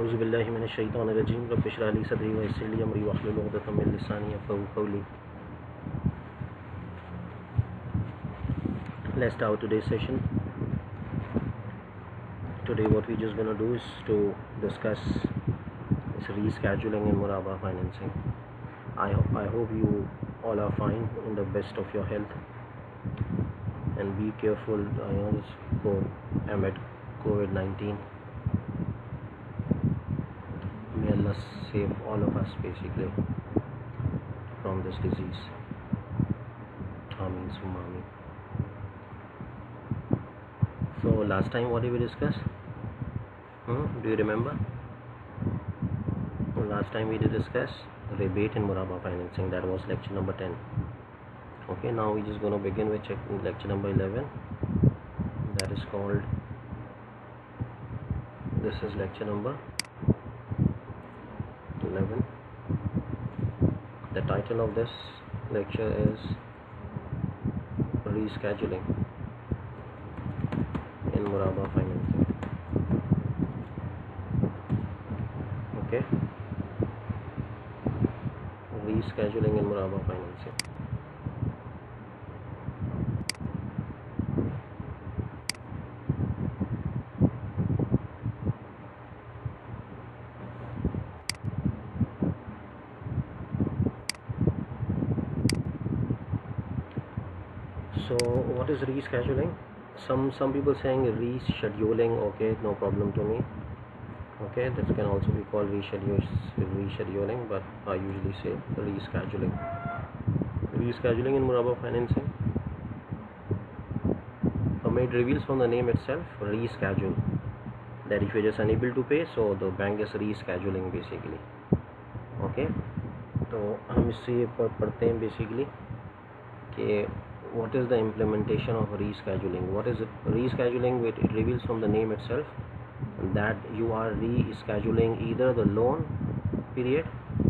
अऊज़ु बिल्लाहि मिनश शैतानिर रजीम रब्बि इश्रह ली सदरी व यस्सिर ली अमरी वहलुल उक़दतम मिन लिसानी यफ़क़हू क़ौली. Let's start today's session. Today what we're just gonna do is to discuss is rescheduling and Muraba financing. I hope you all are fine, in the best of your health, and be careful. Just go amid COVID-19. May Allah save all of us basically from this disease. Ameen summa ameen. So last time what did we discuss? Do you remember? Last time we did discuss rebate and Muraba financing. That was lecture number 10. Okay, now we're just going to begin with lecture number 11. That is called, this is lecture number 11. The title of this lecture is rescheduling in Muraba financing. Okay, rescheduling in Muraba financing. So what is rescheduling? Some people saying rescheduling. Okay, no problem to me. Okay, this can also be called rescheduling, but I usually say rescheduling. Rescheduling in Muraba financing. It reveals from the name itself, reschedule, that if you're just unable to pay, so the bank is rescheduling basically. Okay, तो हम इससे पढ़ते हैं basically कि what is the implementation of rescheduling. What is rescheduling? It reveals from the name itself that you are rescheduling either the loan period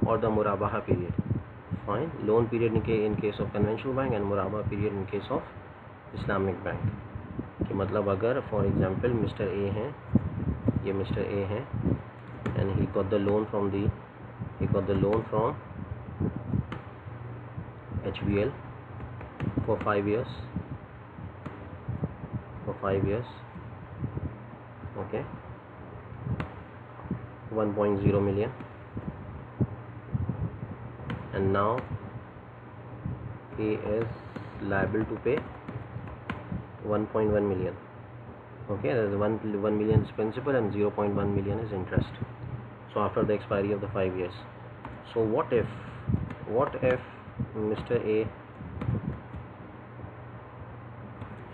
or the Murabaha period. Fine, loan period in case of conventional bank and Murabaha period in case of Islamic bank. कि मतलब अगर for example mister A हैं, ये mister A हैं, and he got the loan from HBL for 5 years, okay, 1.0 million, and now he is liable to pay 1.1 million. Okay, there's 1 million is principal and 0.1 million is interest. So after the expiry of the 5 years, so what if Mr. A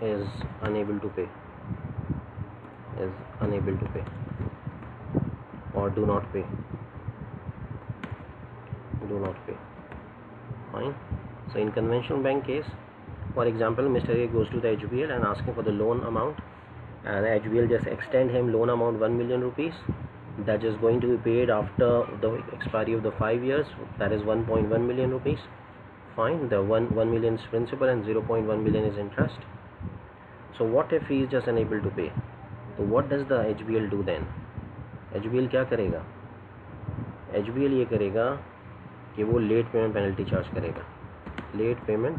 is unable to pay or do not pay. Fine. So in conventional bank case, for example, Mr. A goes to the HBL and asking for the loan amount, and HBL just extend him loan amount 1 million rupees. That is going to be paid after the expiry of the 5 years. That is 1.1 million rupees. Fine. The 1 million is principal and 0.1 million is interest. So what if he is just unable to pay? So what does the HBL do then? HBL क्या करेगा? HBL ये करेगा कि वो late payment penalty charge करेगा. Late payment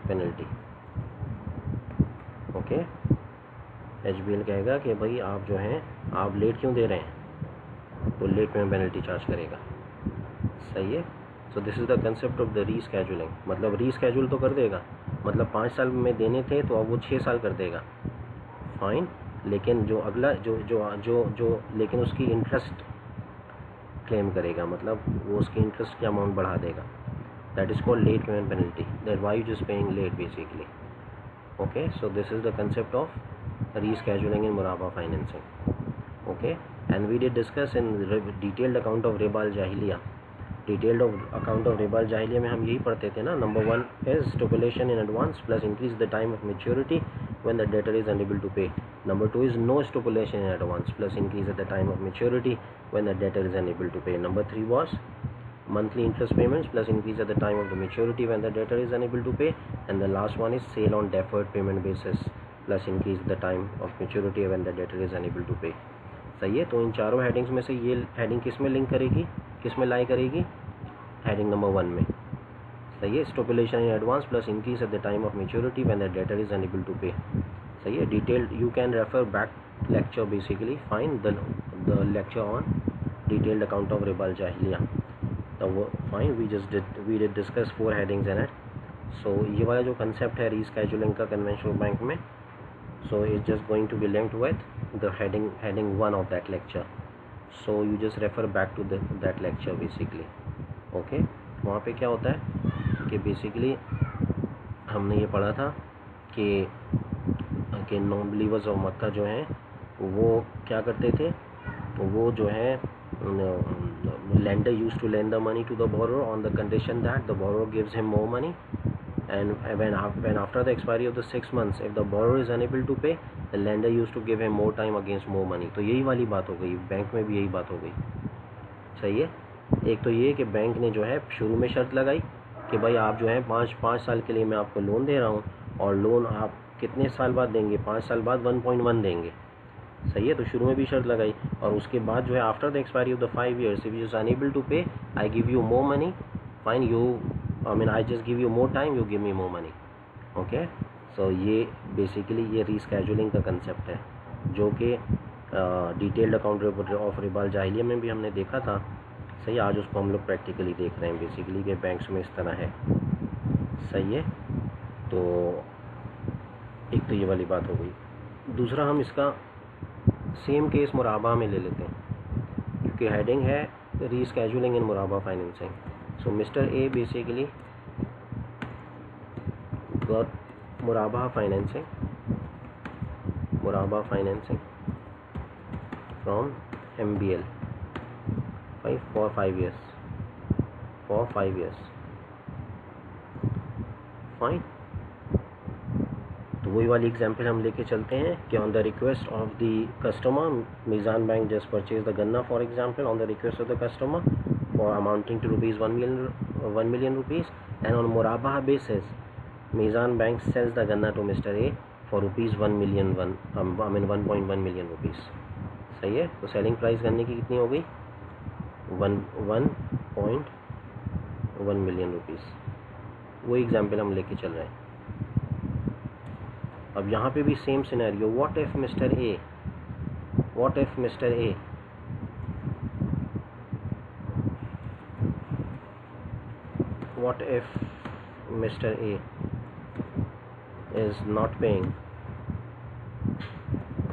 penalty. Okay, HBL कहेगा कि भाई आप जो हैं, आप लेट क्यों दे रहे हैं, तो लेट पेमेंट पेनल्टी चार्ज करेगा. सही है. So this is the concept of the rescheduling. मतलब रीस्केड्यूल तो कर देगा, मतलब 5 साल में देने थे तो अब वो 6 साल कर देगा. फाइन. लेकिन जो अगला जो लेकिन उसकी इंटरेस्ट क्लेम करेगा, मतलब वो उसकी इंटरेस्ट की अमाउंट बढ़ा देगा. That is called late payment penalty. That why you just paying late basically. Okay, so this is the concept of rescheduling in Muraba financing. Okay, and we did discuss in detailed account of Riba al-Jahiliya. Account of Riba al-Jahiliya में हम यही पढ़ते थे ना. Number 1 is stipulation in advance plus increase the time of maturity when the debtor is unable to pay. Number 2 is no stipulation in advance plus increase at the time of maturity when the debtor is unable to pay. Number 3 was monthly interest payments plus increase at the time of the maturity when the debtor is unable to pay, and the last one is sale on deferred payment basis plus increase the time of maturity when the debtor is unable to pay. सही है। तो इन चारों headings में से ये heading किस में link करेगी, किस में लाई करेगी, हेडिंग नंबर 1 में। सही है। Stipulation in advance plus increase at the time of maturity when the debtor is unable to pay. सही है। Detailed you can refer back lecture basically fine the lecture on detailed account of रिबा अल जाहिलिया। तो fine we did discuss 4 headings in it. So ये वाला जो concept है रीस्केजुलिंग का कन्वेंशनल बैंक में, so it's just going to be linked with the heading 1 of that lecture. So you just refer back to that lecture basically. Okay, वहाँ पे क्या होता है कि बेसिकली हमने ये पढ़ा था कि नॉन बिलीवर्स ऑफ मक्का जो हैं वो क्या करते थे, वो जो है lender used to lend the money to the borrower on the condition that the borrower gives him more money, and when after the expiry of the 6 months if the borrower is unable to pay, the lender used to give him more time against more money। तो यही वाली बात हो गई, bank में भी यही बात हो गई। सही है। एक तो ये कि बैंक ने जो है शुरू में शर्त लगाई कि भाई आप जो है पाँच साल के लिए मैं आपको लोन दे रहा हूँ, और लोन आप कितने साल बाद देंगे, 5 साल बाद 1.1 देंगे। सही है। तो शुरू में भी शर्त लगाई, और उसके बाद जो है after the expiry of the 5 years if you is unable to pay I give you more money, fine you I just give you more time, you give me more money. Okay, so ये basically ये rescheduling का concept है जो कि detailed account of रिबा अल जाहिलिया में भी हमने देखा था। सही, आज उसको हम लोग प्रैक्टिकली देख रहे हैं बेसिकली कि बैंक्स में इस तरह है। सही है। तो एक तो ये वाली बात हो गई। दूसरा हम इसका सेम केस मुराबा में ले लेते हैं, क्योंकि हेडिंग है रीस्केजुलिंग इन मुराबा financing. So mister A basically got मुराबा financing from MBL for 5 years fine. तो वही वाली एग्जांपल हम लेके चलते हैं कि on the request of the customer Meezan bank just purchase the ganna for example on the request of the customer for amounting to ₹1 million and on मुराबा basis Meezan bank sells the ganna to mister A for ₹1.1 million। सही है। तो selling price गन्ने की कितनी हो गई, 1.1 million। वो एग्जाम्पल हम लेके चल रहे हैं। अब यहाँ पे भी same scenario, what if mister A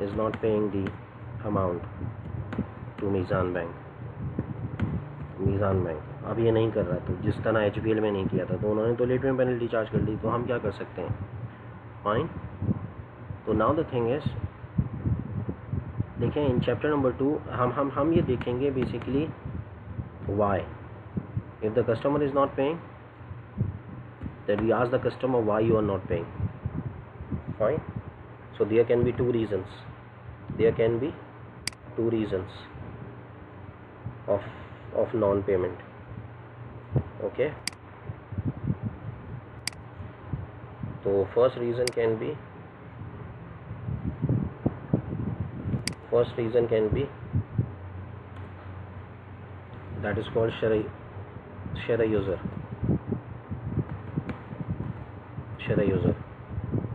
is not paying the amount to Meezan bank अब ये नहीं कर रहा, तो जिस तरह HBL में नहीं किया था, तो उन्होंने तो लेट में पेनल्टी चार्ज कर दी, तो हम क्या कर सकते हैं, फाइन। तो नाउ द थिंग इज, देखें इन चैप्टर नंबर 2 हम ये देखेंगे basically why if the customer is not paying, that we ask the customer why you are not paying, fine. So there can be two reasons of non-payment। okay, so first reason can be that is called shara user।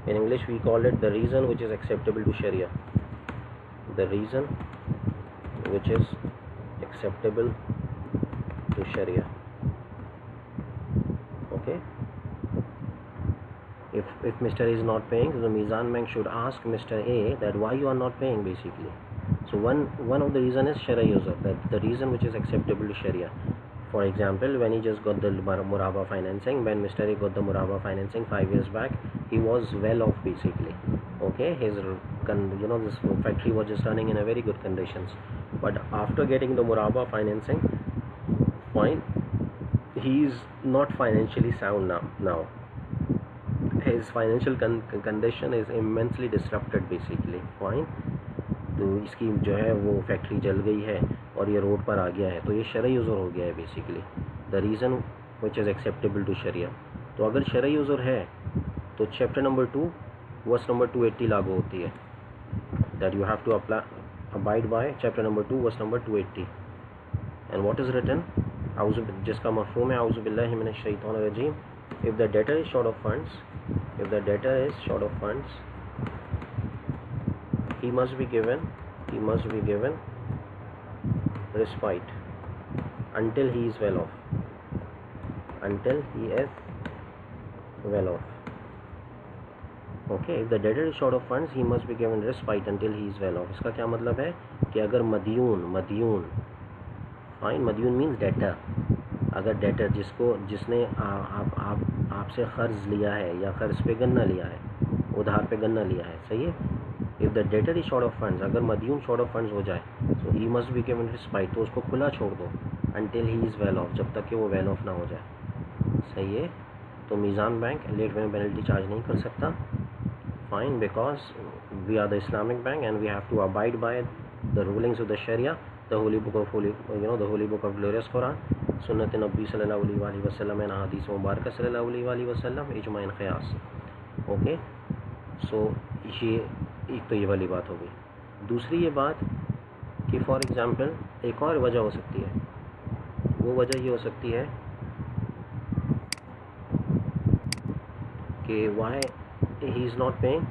in English we call it the reason which is acceptable to Sharia, to Sharia। okay, if Mr. is not paying, the Mizan Bank should ask Mr. A that why you are not paying basically। so one of the reason is Sharia user, that the reason which is acceptable to Sharia। for example, when he just got the Muraba financing, when Mr. A got the Muraba financing 5 years back, he was well off basically। okay, his this factory was just running in a very good conditions, but after getting the Muraba financing, fine, he is not financially sound now। his financial condition is immensely disrupted basically, fine। तो इसकी जो है वो factory जल गई है और ये रोड पर आ गया है, तो ये शरई यूज़र हो गया है basically, the reason which is acceptable to शरिया। तो अगर शरई यूज़र है तो चैप्टर नंबर 2 वर्स नंबर 280 लागू होती है, that you have to abide by chapter number 2 verse number 280 and what is written जिसका मफ़हूम है औज़ु बिल्लाहि मिनश शैतानिर रजीम if the debtor is short of funds he must be given respite until he is well off okay if the debtor is short of funds he must be given respite until he is well off इसका क्या मतलब है कि अगर मदयून fine मदयून means debtor अगर debtor जिसने आपसे कर्ज लिया है या कर्ज पे गन्ना लिया है उधार पे गन्ना लिया है सही है if the debtor is short of funds अगर मदयून शॉर्ट ऑफ फंड्स हो जाए so he must be given respite तो उसको खुला छोड़ दो until he is well off जब तक कि वो वेल ऑफ ना हो जाए सही है तो Meezan bank late payment penalty charge नहीं कर सकता fine because we are the Islamic bank and we have to abide by the rulings of the शरिया the holy book of glorious Quran सुन्नत नबी सल्लल्लाहु अलैहि वसल्लम एंड हदीस मुबारक सल्लल्लाहु अलैहि वसल्लम इजमा एंड क़ियास ओके सो ये एक तो ये वाली बात हो गई दूसरी ये बात कि फॉर एग्जांपल एक और वजह हो सकती है वो वजह ये हो सकती है कि why he is not paying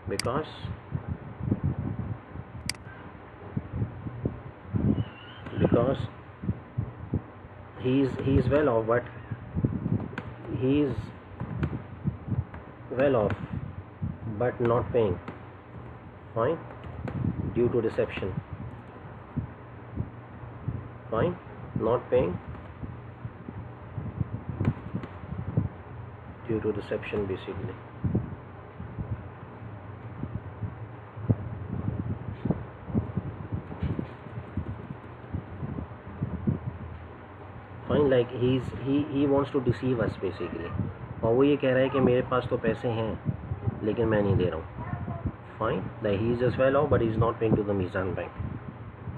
because he is well off but he is well off but not paying fine due to deception fine not paying due to deception basically like he wants to deceive us basically और वो ये कह रहा है कि मेरे पास तो पैसे हैं लेकिन मैं नहीं दे रहा हूँ fine that he is just well off but he is not paying to the Mizan bank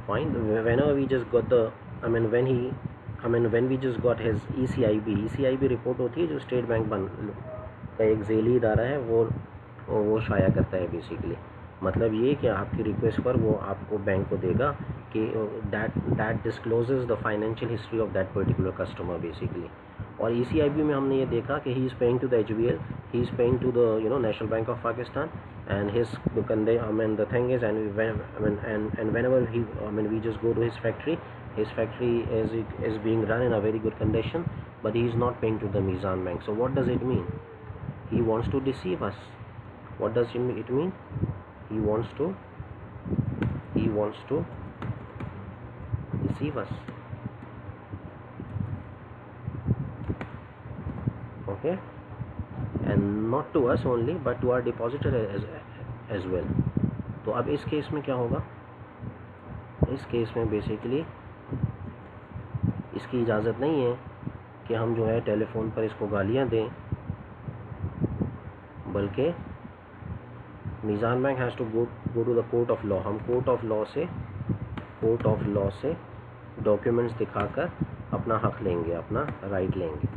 fine whenever we just got the when we just got his ECIB report होती है जो स्टेट बैंक का एक झेली इदारा है वो शाया करता है बेसिकली मतलब ये कि आपकी रिक्वेस्ट पर वो आपको बैंक को देगा कि that discloses the financial history of that particular customer basically और ECIB में हमने ये देखा कि he is paying to the HBL he is paying to the national bank of Pakistan and his the thing is and whenever we just go to his factory is being run in a very good condition but he is not paying to the Mizan bank so what does it mean he wants to deceive us what does it mean he wants to deceive us okay and not to us only but to our depositor as well तो अब इस case में क्या होगा इस case में basically इसकी इजाज़त नहीं है कि हम जो है टेलीफोन पर इसको गालियां दें बल्कि Meezan bank has to go to the court of law हम कोर्ट ऑफ लॉ से डॉक्यूमेंट्स दिखाकर अपना हक लेंगे अपना राइट लेंगे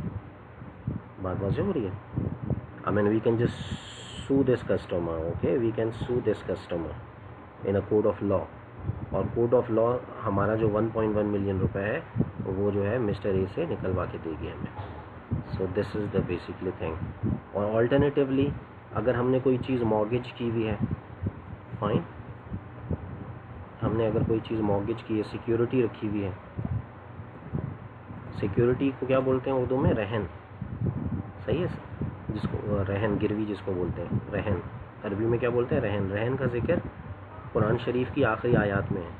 बात वाज़ेह हो रही है we can just sue this customer okay we can sue this customer in a court of law और कोर्ट ऑफ लॉ हमारा जो 1.1 मिलियन रुपए है वो जो है मिस्टर ए से निकलवा के देगी हमें so this is the basically thing और ऑल्टरनेटिवली अगर हमने कोई चीज़ मॉर्गेज की हुई है फाइन हमने अगर कोई चीज़ मॉर्गेज की है सिक्योरिटी रखी हुई है सिक्योरिटी को क्या बोलते हैं उर्दू में रहन सही है जिसको रहन गिरवी जिसको बोलते हैं रहन अरबी में क्या बोलते हैं रहन का जिक्र कुरान शरीफ की आखिरी आयत में है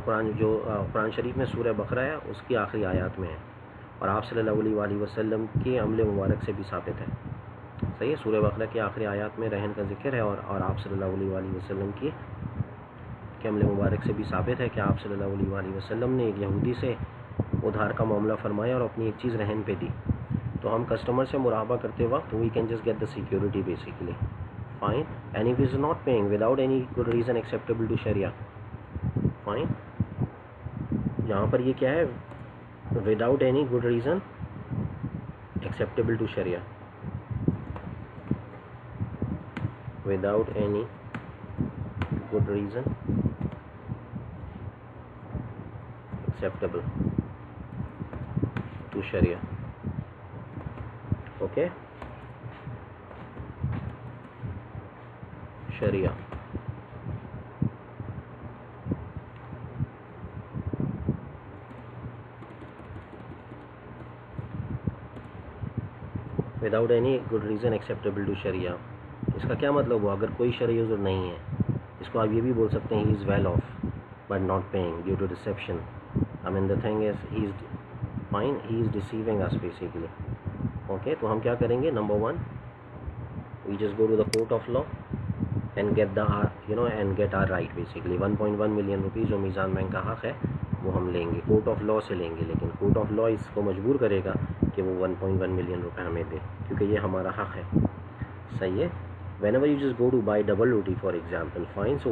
कुरान शरीफ में सूरह बकरा है उसकी आखिरी आयत में है और आप सल्लल्लाहु अलैहि वसल्लम के अमल मुबारक से भी साबित है सही है सूरह बकरा की आखिरी आयत में रहन का जिक्र है और आप सल्लल्लाहु अलैहि वसल्लम के अमल मुबारक से भी साबित है कि आप सल्लल्लाहु अलैहि वसल्लम ने एक यहूदी से उधार का मामला फरमाया और अपनी एक चीज़ रहन पे दी तो हम कस्टमर से मुराबा करते वक्त we can just get the security basically fine and if is not paying without any good reason acceptable to शरिया फाइन यहाँ पर ये क्या है without any good reason acceptable to शरिया without any good reason acceptable to Sharia. Okay, Sharia. Without any good reason acceptable to Sharia. इसका क्या मतलब हुआ? अगर कोई शरई उज़्र नहीं है, इसको आप ये भी बोल सकते हैं he is well off but not paying due to deception. I mean the thing is he is fine, he is deceiving us basically. Okay, तो हम क्या करेंगे? Number one, we just go to the court of law and get the and get our right basically. 1.1 million rupees जो मीज़ान bank का हक़ है वो हम लेंगे, कोर्ट ऑफ लॉ से लेंगे, लेकिन कोर्ट ऑफ लॉ इसको मजबूर करेगा कि वो 1.1 मिलियन रुपए हमें दे, क्योंकि ये हमारा हक़ है. सही है. Whenever you just go to buy double roti for example, fine, so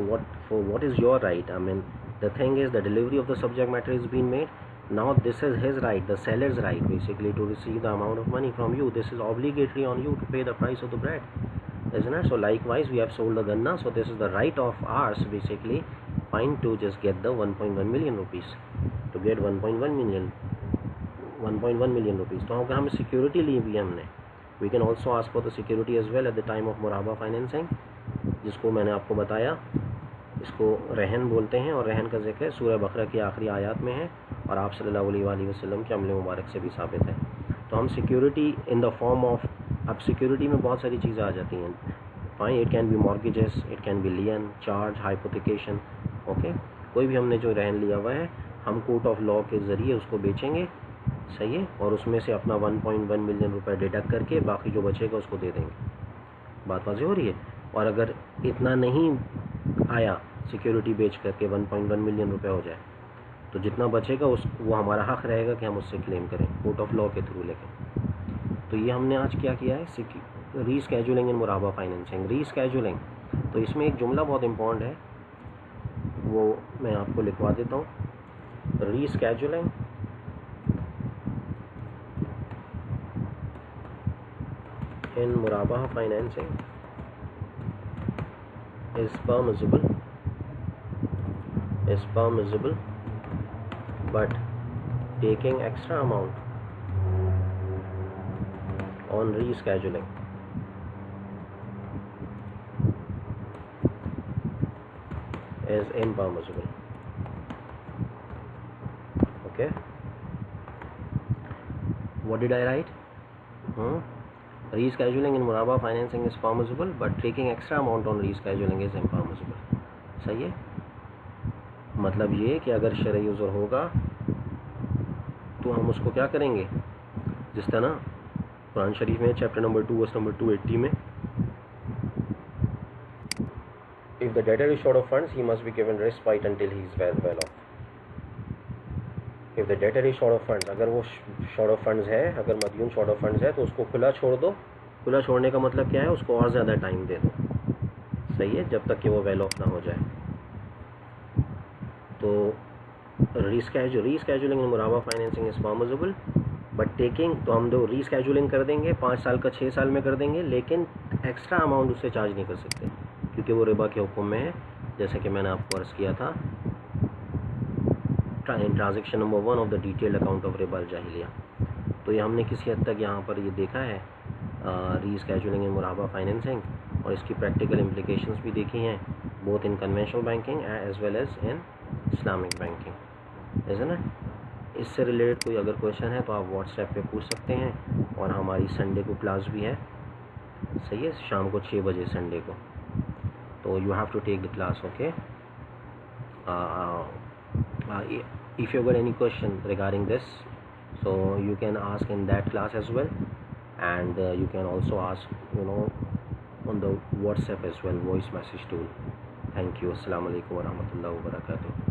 what is your right? I mean the thing is the delivery of the subject matter is being made. Now this is his right, the seller's right basically, to receive the amount of money from you. This is obligatory on you to pay the price of the bread, isn't it? So likewise we have sold the ganna, so this is the right of ours basically, fine, to just get the 1.1 million rupees, to get 1.1 million rupees. तो अगर हमें security ली हुई है हमने, we can also ask for the security as well at the time of मुराबा financing, जिसको मैंने आपको बताया, इसको रहन बोलते हैं, और रहन का जिक्र सूरह बकरा की आखिरी आयत में है और आप सल्लल्लाहु अलैहि वसल्लम के अमल मुबारक से भी साबित है. तो हम security in the form of, अब सिक्योरिटी में बहुत सारी चीज़ें आ जाती हैं. Fine, it can be mortgages, it can be lien, charge, hypothecation. Okay, कोई भी हमने जो रहन लिया हुआ है हम कोर्ट ऑफ लॉ के ज़रिए उसको बेचेंगे. सही है. और उसमें से अपना 1.1 मिलियन रुपए डिडक्ट करके बाकी जो बचेगा उसको दे देंगे. बात वाज़ेह हो रही है. और अगर इतना नहीं आया सिक्योरिटी बेच करके 1.1 मिलियन रुपए हो जाए, तो जितना बचेगा वो हमारा हक़ रहेगा कि हम उससे क्लेम करें कोर्ट ऑफ लॉ के थ्रू लेके. तो ये हमने आज क्या किया है, रीस्केड्यूलिंग इन मुराबा फाइनेंसिंग. रीस्केड्यूलिंग, तो इसमें एक जुमला बहुत इम्पोर्टेंट है, वो मैं आपको लिखवा देता हूँ. Rescheduling in Murabah financing is permissible, but taking extra amount on rescheduling is impermissible. Okay, what did I write? Rescheduling in Murabah financing is permissible, but taking extra amount on rescheduling is impermissible. सही है. मतलब ये कि अगर शरई उज़्र होगा तो हम उसको क्या करेंगे, जिस तरह कुरान शरीफ में चैप्टर नंबर 2 वर्स नंबर 280 में, if the debtor is short of funds he must be given respite until he is well off. if the debtor is short of funds, अगर वो short of funds है, अगर मदयून short of funds है तो उसको खुला छोड़ दो. खुला छोड़ने का मतलब क्या है, उसको और ज़्यादा टाइम दे दो. सही है, जब तक कि वो वेल ऑफ ना हो जाए. तो रीस्केड्यूलिंग इन मुराबा financing is permissible, but taking, तो हम दो रीस्केड्यूलिंग कर देंगे, 5 साल का 6 साल में कर देंगे, लेकिन एक्स्ट्रा अमाउंट उससे चार्ज नहीं कर सकते क्योंकि वो रिबा के हुक्म में है. जैसे कि मैंने आपको अर्ज़ किया था transaction number 1 of the detailed account of रिबा जाहिलिया. तो ये हमने किसी हद तक यहाँ पर ये देखा है रीस्केड्यूलिंग इन मुराबा फाइनेंसिंग, और इसकी प्रैक्टिकल इम्प्लिकेशंस भी देखी हैं, both in conventional banking as well as in Islamic banking, है ना. इससे रिलेटेड कोई अगर क्वेश्चन है तो आप व्हाट्सएप पे पूछ सकते हैं. और हमारी संडे को क्लास भी है, सही है, शाम को 6 बजे संडे को. तो you have to take the class. Okay, if you got any question regarding this, so you can ask in that class as well, and you can also ask on the WhatsApp as well, voice message tool. Thank you. Assalamu alaikum wa rahmatullahi wa barakatuh.